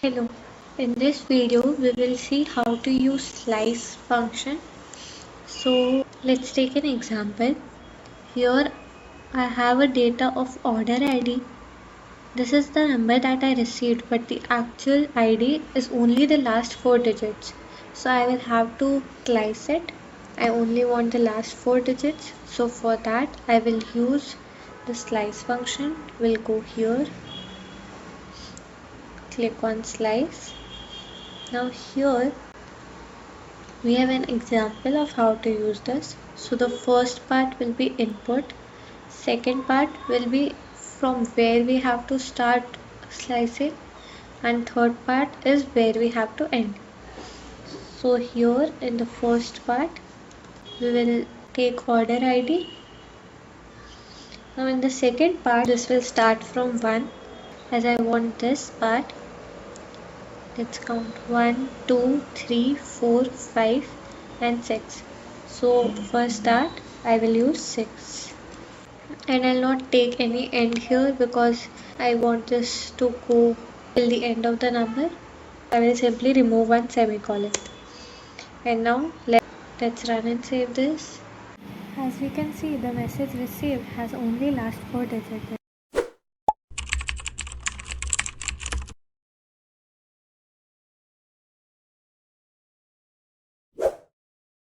Hello, in this video we will see how to use slice function. So let's take an example. Here I have a data of order ID. This is the number that I received, but the actual ID is only the last 4 digits. So I will have to slice it. I only want the last 4 digits. So for that I will use the slice function. We'll go here, click on slice. Now here we have an example of how to use this. So the first part will be input, second part will be from where we have to start slicing, and third part is where we have to end. So here in the first part we will take order ID. Now in the second part this will start from 1, as I want this part. Let's count 1, 2, 3, 4, 5 and 6. So for start I will use 6, and I'll not take any end here because I want this to go till the end of the number. I will simply remove one semicolon. And now let's run and save this. As we can see, the message received has only last 4 digits.